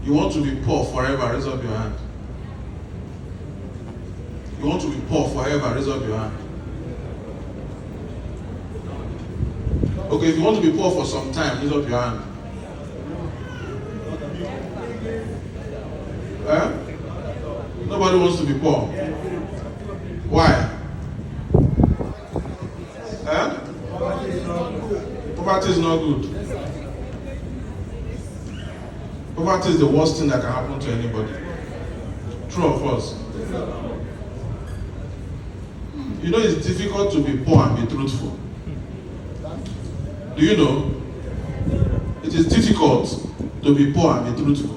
You want to be poor forever, raise up your hand. You want to be poor forever, raise up your hand. Okay, if you want to be poor for some time, raise up your hand. Nobody wants to be poor. Why? Poverty is not good. Poverty is the worst thing that can happen to anybody. True or false? You know it's difficult to be poor and be truthful. Do you know? It is difficult to be poor and be truthful.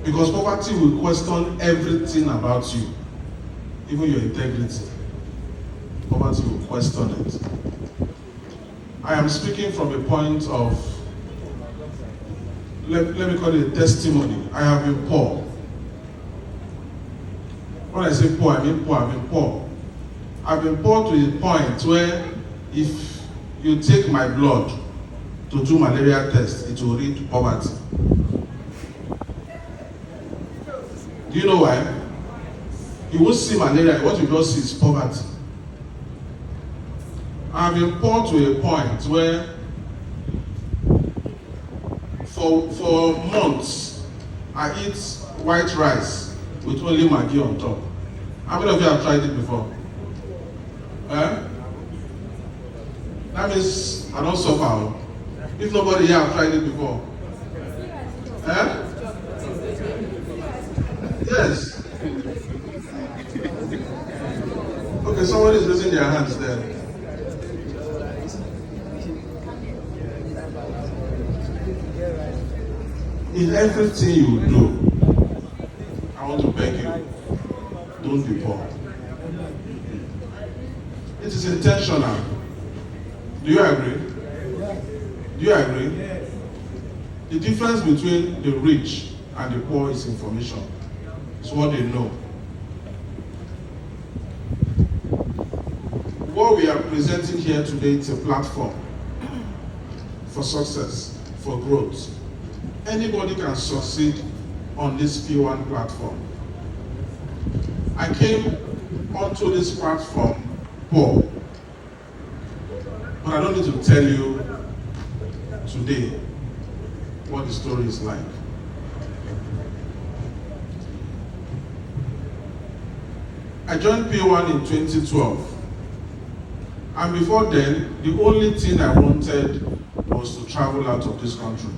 Because poverty will question everything about you, even your integrity. Poverty will question it. I am speaking from a point of, let me call it a testimony. I have been poor. When I say poor, I mean poor, I mean poor. I've been poor to the point where if you take my blood to do malaria test, it will read poverty. Do you know why? You won't see malaria, what you just see is poverty. I've been poor to a point where for months I eat white rice with only Maggi on top. How many of you have tried it before? That means I don't suffer. If nobody here have tried it before. Yes. Okay, someone is raising their hands there. In everything you do, I want to beg you, don't be poor. It is intentional. Do you agree? Do you agree? The difference between the rich and the poor is information. It's what they know. What we are presenting here today is a platform for success, for growth. Anybody can succeed on this P1 platform. I came onto this platform poor, but I don't need to tell you today what the story is like. I joined P1 in 2012, and before then, the only thing I wanted was to travel out of this country.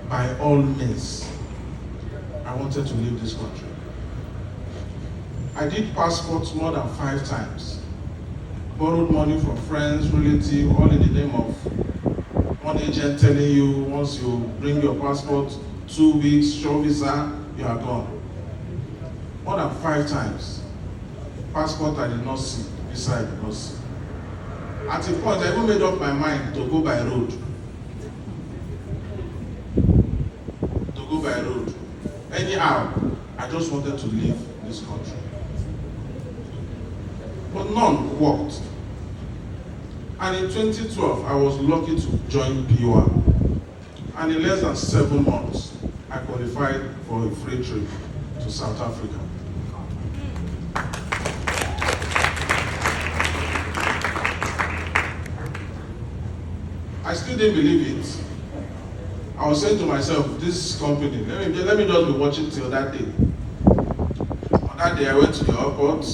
By all means, I wanted to leave this country. I did passports more than 5 times, borrowed money from friends, relatives, all in the name of one agent telling you once you bring your passport, 2 weeks, show visa, you are gone. More than 5 times. Passport I did not see, visa I did not see. At a point, I even made up my mind to go by road. Anyhow, I just wanted to leave this country. But none worked. And in 2012, I was lucky to join P1. And in less than 7 months, I qualified for a free trip to South Africa. I still didn't believe it. I was saying to myself, this company, let me just be watching till that day. On that day, I went to the airport,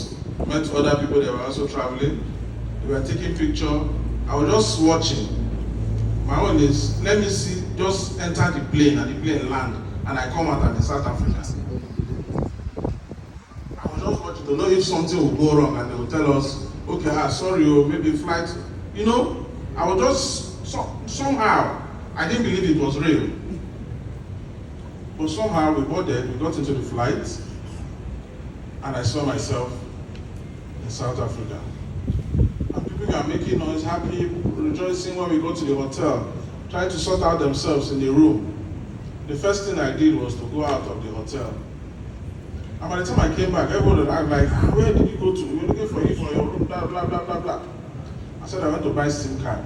met other people that were also traveling. They were taking pictures. I was just watching. My own is, let me see, just enter the plane and the plane land, and I come out at the South Africa. I was just watching to know if something will go wrong, and they will tell us, okay, sorry, maybe flight. You know, I was just, somehow, I didn't believe it was real. But somehow we boarded, we got into the flight, and I saw myself in South Africa. And people were making noise, happy, rejoicing when we got to the hotel, trying to sort out themselves in the room. The first thing I did was to go out of the hotel. And by the time I came back, everyone was like, where did you go to? We were looking for you for your room, blah, blah, blah, blah, blah. I said I went to buy SIM card.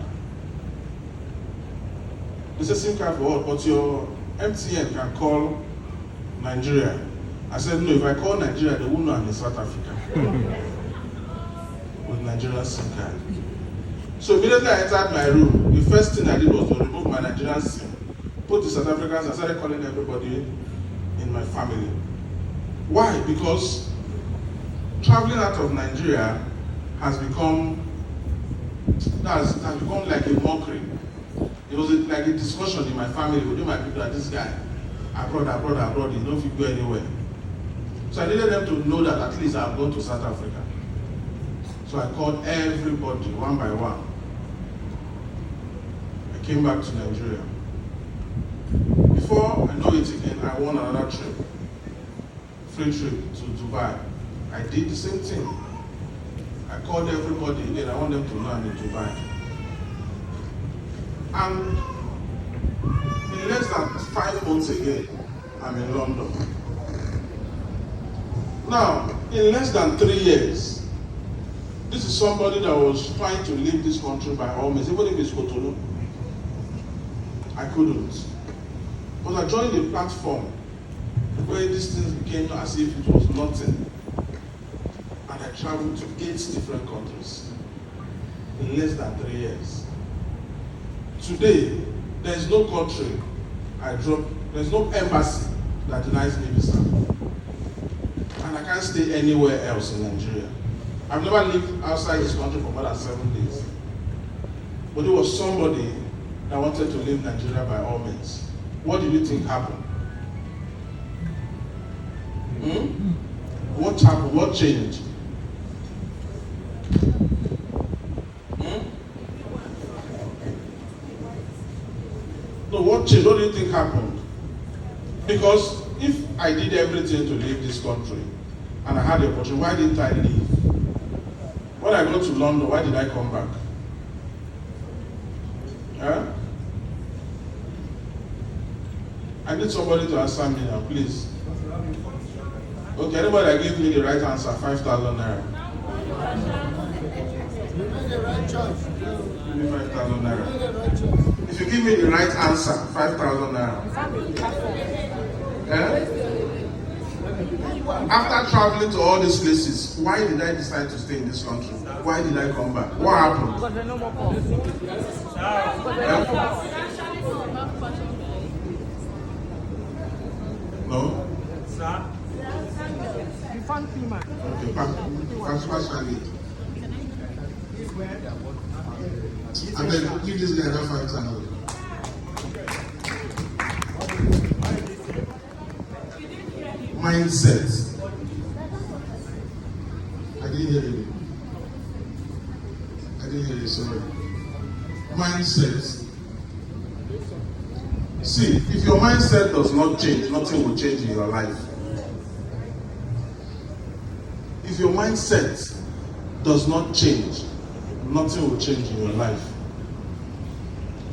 They said SIM card for what? But MTN can call Nigeria. I said, no, if I call Nigeria, they won't know I'm in South Africa. With Nigerian SIM card. So immediately I entered my room, the first thing I did was to remove my Nigerian SIM, put the South Africans, and started calling everybody in my family. Why? Because traveling out of Nigeria has become like a mockery. It was like a discussion in my family with my people that this guy, abroad, he don't fit go anywhere. So I needed them to know that at least I've gone to South Africa. So I called everybody one by one. I came back to Nigeria. Before I know it again, I won another trip. Free trip to Dubai. I did the same thing. I called everybody again. I want them to know I'm in Dubai. And in less than 5 months again, I'm in London. Now, in less than 3 years, this is somebody that was trying to leave this country by all means, even if it's Cotonou. I couldn't. But I joined a platform where these things became as if it was nothing. And I traveled to 8 different countries in less than 3 years. Today, there is no country there's no embassy that denies me visa. And I can't stay anywhere else in Nigeria. I've never lived outside this country for more than 7 days. But there was somebody that wanted to leave Nigeria by all means. What did you think happened? What happened? What changed? No, what changed? What do you think happened? Because if I did everything to leave this country and I had the opportunity, why didn't I leave? When I go to London, why did I come back? Huh? I need somebody to answer me now, please. Okay, anybody that give me the right answer, 5,000 naira. Give me 5,000 naira. If you give me the right answer, 5,000 naira. After traveling to all these places, why did I decide to stay in this country? Why did I come back? What happened? No? Okay, partially. And then give this guy that 5,000. Mindset. I didn't hear you, sorry. Mindset. See, if your mindset does not change, nothing will change in your life. If your mindset does not change, nothing will change in your life.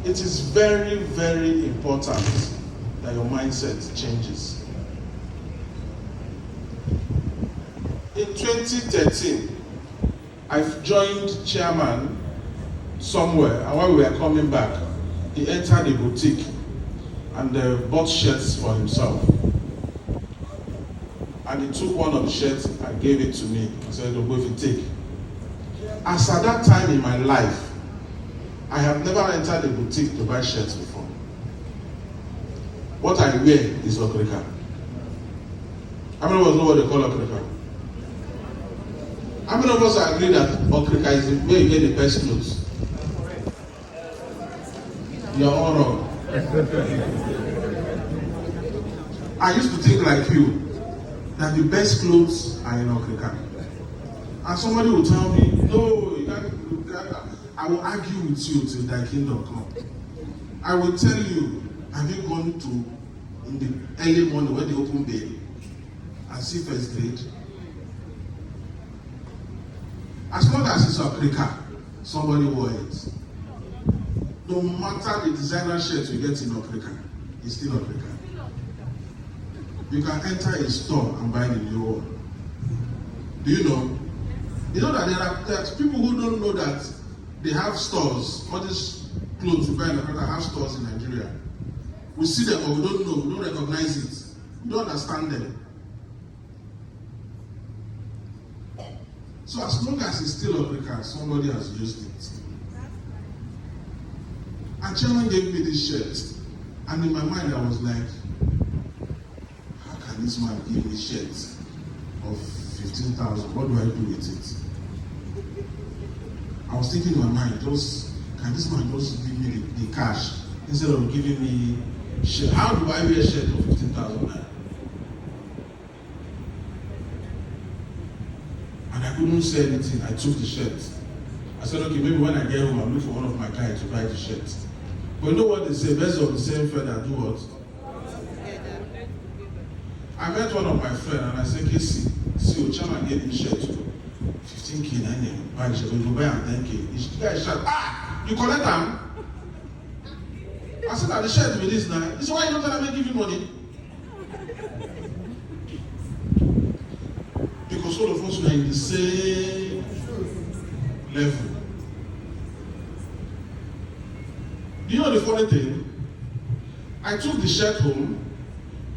It is very, very important that your mindset changes. In 2013, I've joined chairman somewhere, and while we were coming back, he entered a boutique and bought shirts for himself. And he took one of the shirts and gave it to me. I said, Ogbuefi, take. As at that time in my life, I have never entered a boutique to buy shirts before. What I wear is okrika. How many of us know what they call okrika? How many of us agree that okrika is where you get the best clothes? You're all wrong. I used to think like you, that the best clothes are in okrika. And somebody will tell me, no, you can't. I will argue with you till thy kingdom come. I will tell you, have you gone to, in the early morning when they open bail, and see first grade? As long as it's okrika, somebody wore it. No matter the designer shirt you get in okrika, it's still okrika. You can enter a store and buy the new one. Do you know? You know that there are people who don't know that they have stores. All these clothes you buy in Africa have stores in Nigeria. We see them, but we don't know, we don't recognize it. We don't understand them. So as long as it's still African, somebody has used it. And chairman gave me this shirt, and in my mind I was like, how can this man give me shirt of 15,000? What do I do with it? I was thinking in my mind, can this man just give me the cash instead of giving me shirt? How do I wear a shirt of 15,000? And I couldn't say anything. I took the shirt. I said, okay, maybe when I get home, I'll look for one of my guys to buy the shirt. But you know what they say, birds of the same feather do what? I met one of my friends and I said, Casey, see, Ochama gave me shirt to 15K, 9 buy the shirt, you buy am 10K. The guy shout, you collect them? I said, the shirt with this now. He said, why you don't tell me give you money? Because all of us were in the same level. You know the funny thing? I took the shirt home,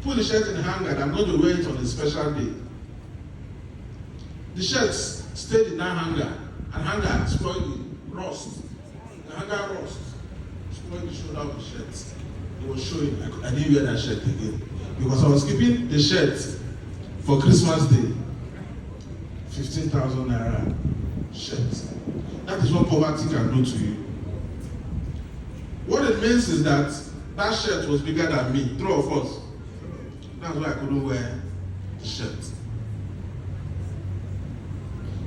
put the shirt in the hanger, and I'm going to wear it on a special day. The shirt stayed in that hanger, and hanger spoiled rust. The hanger rust spoiled the shoulder of the shirt. It was showing. I didn't wear that shirt again because I was keeping the shirt for Christmas Day. 15,000 naira shirt. That is what poverty can do to you. What it means is that shirt was bigger than me, 3 of us. That's why I couldn't wear the shirt.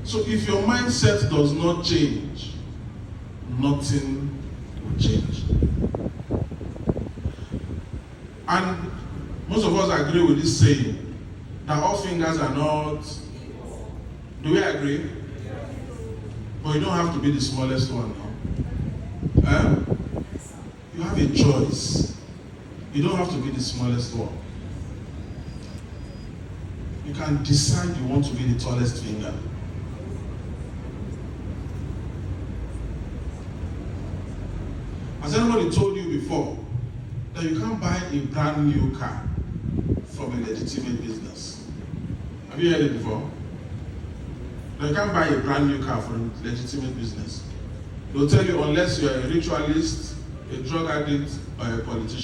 So if your mindset does not change, nothing will change. And most of us agree with this saying, that all fingers are not. Do we agree? But you don't have to be the smallest one now. You have a choice. You don't have to be the smallest one. You can decide you want to be the tallest finger. Has anybody told you before that you can't buy a brand new car from a legitimate business? Have you heard it before? You can't buy a brand new car from a legitimate business. They'll tell you unless you're a ritualist, a drug addict, or a politician.